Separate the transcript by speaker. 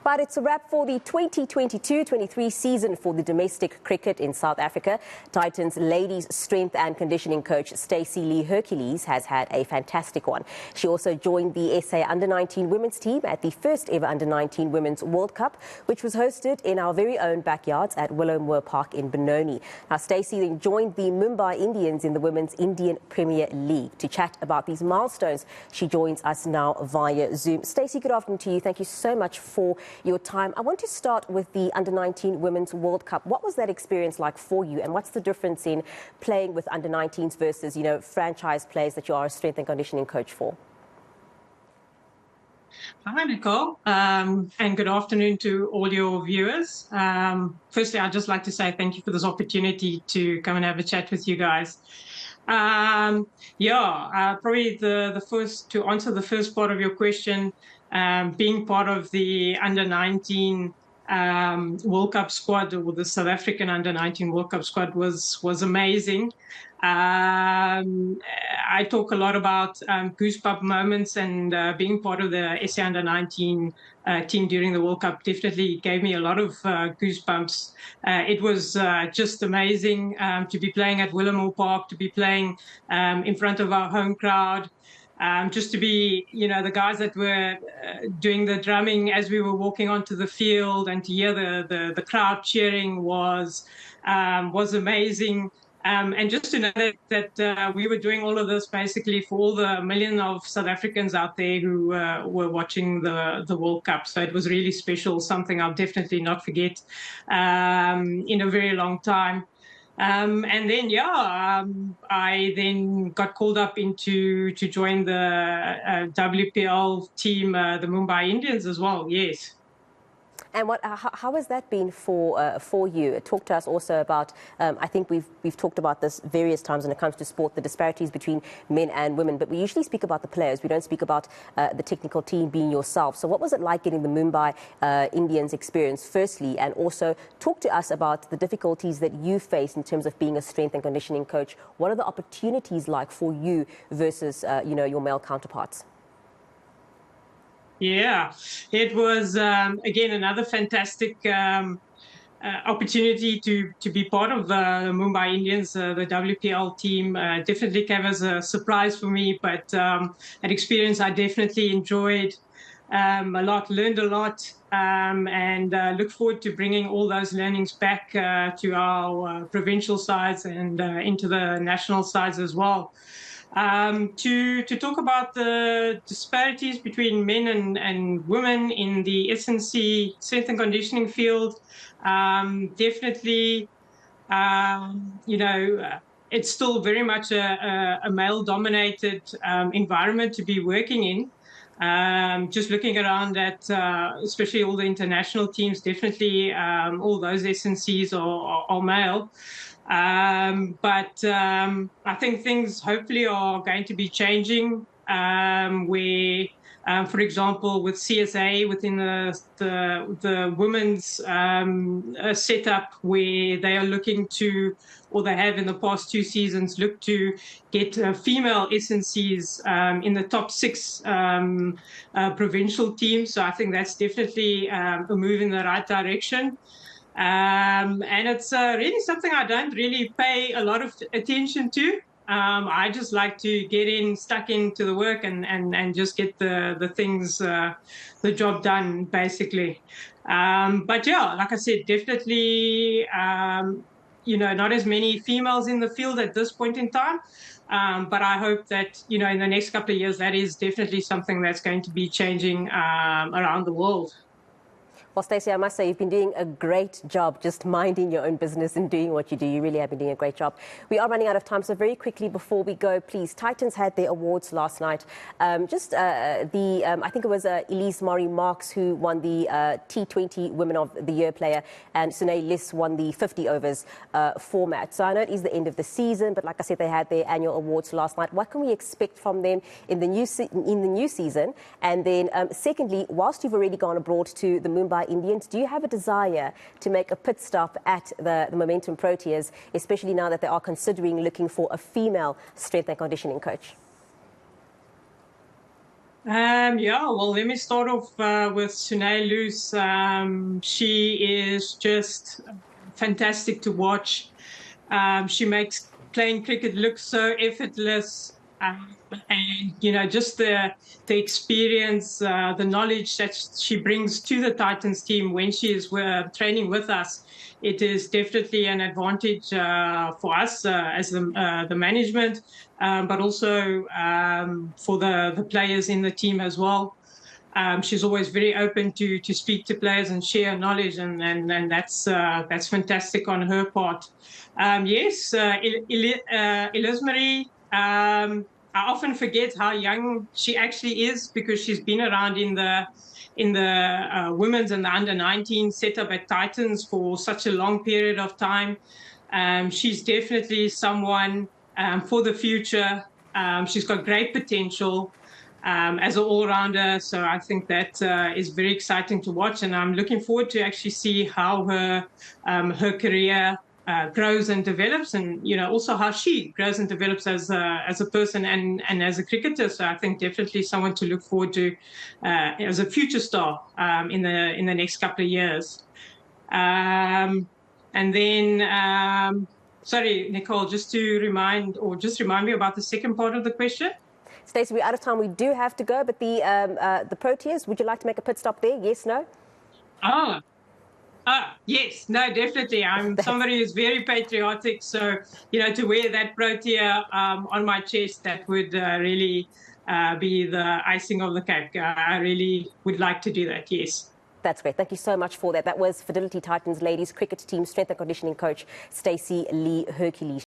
Speaker 1: But it's a wrap for the 2022-23 season for the domestic cricket in South Africa. Titans ladies strength and conditioning coach Stacey-Lee Hercules has had a fantastic one. She also joined the SA Under-19 women's team at the first ever Under-19 Women's World Cup, which was hosted in our very own backyards at Willowmoor Park in Benoni. Now, Stacey then joined the Mumbai Indians in the Women's Indian Premier League. To chat about these milestones, she joins us now via Zoom. Stacey, good afternoon to you. Thank you so much for your time. I want to start with the Under-19 Women's World Cup. What was that experience like for you, and what's the difference in playing with Under-19s versus, franchise players that you are a strength and conditioning coach for?
Speaker 2: Hi, Nicole, and good afternoon to all your viewers. Firstly, I'd just like to say thank you for this opportunity to come and have a chat with you guys. Probably the first, to answer the first part of your question, being part of the Under-19 World Cup squad, or the South African Under-19 World Cup squad, was amazing. I talk a lot about goosebump moments, and being part of the SA Under-19 team during the World Cup definitely gave me a lot of goosebumps. It was just amazing to be playing at Willowmoor Park, to be playing in front of our home crowd. Just to be, the guys that were doing the drumming as we were walking onto the field, and to hear the crowd cheering was amazing. And just to know that we were doing all of this basically for all the million of South Africans out there who were watching the World Cup. So it was really special, something I'll definitely not forget in a very long time. And then, I then got called up to join the WPL team, the Mumbai Indians as well. Yes.
Speaker 1: And how has that been for you? Talk to us also about, I think we've talked about this various times when it comes to sport, the disparities between men and women, but we usually speak about the players. We don't speak about the technical team being yourself. So what was it like getting the Mumbai Indians experience, firstly, and also talk to us about the difficulties that you face in terms of being a strength and conditioning coach. What are the opportunities like for you versus, your male counterparts?
Speaker 2: Yeah, it was, again, another fantastic opportunity to be part of the Mumbai Indians, the WPL team. Definitely came as a surprise for me, but an experience I definitely enjoyed a lot, learned a lot, and look forward to bringing all those learnings back to our provincial sides and into the national sides as well. To talk about the disparities between men and women in the eNCA strength and conditioning field, definitely, it's still very much a male-dominated environment to be working in. Just looking around at, especially all the international teams, definitely all those eNCAs are male. But I think things hopefully are going to be changing, where, for example, with CSA within the women's setup, where they are looking to, or they have in the past 2 seasons, looked to get female eNCAs in the top 6 provincial teams. So I think that's definitely a move in the right direction. And it's really something I don't really pay a lot of attention to. I just like to get stuck into the work and just get the things, the job done, basically. But yeah, like I said, definitely, not as many females in the field at this point in time. But I hope that, in the next couple of years, that is definitely something that's going to be changing around the world.
Speaker 1: Well, Stacey, I must say you've been doing a great job just minding your own business and doing what you do. You really have been doing a great job. We are running out of time, so very quickly before we go, please, Titans had their awards last night. I think it was Elise Murray-Marks who won the T20 Women of the Year player, and Sunay Liss won the 50 overs format. So I know it is the end of the season, but like I said, they had their annual awards last night. What can we expect from them in the new season? And then secondly, whilst you've already gone abroad to the Mumbai Indians, do you have a desire to make a pit stop at the Momentum Proteas, especially now that they are considering looking for a female strength and conditioning coach?
Speaker 2: Yeah, well, let me start off with Sunay Loose. She is just fantastic to watch. She makes playing cricket look so effortless. And just the experience, the knowledge that she brings to the Titans team when she is training with us, it is definitely an advantage for us as the management, but also for the players in the team as well. She's always very open to speak to players and share knowledge, and that's fantastic on her part. Yes, Eliz Marie. I often forget how young she actually is because she's been around in the women's and the under-19 setup at Titans for such a long period of time. She's definitely someone for the future. She's got great potential as an all-rounder. So I think that is very exciting to watch, and I'm looking forward to actually see how her career grows and develops, and also how she grows and develops as a person and as a cricketer. So I think definitely someone to look forward to as a future star in the next couple of years. And then, sorry, Nicole, just remind me about the second part of the question.
Speaker 1: Stacey, we're out of time. We do have to go, but the Proteas, would you like to make a pit stop there? Yes, no?
Speaker 2: Yes, no, definitely. I'm somebody who's very patriotic, so to wear that Protea on my chest, that would really be the icing of the cake. I really would like to do that. Yes.
Speaker 1: That's great. Thank you so much for that. That was Fidelity Titans ladies cricket team strength and conditioning coach Stacy Lee Hercules.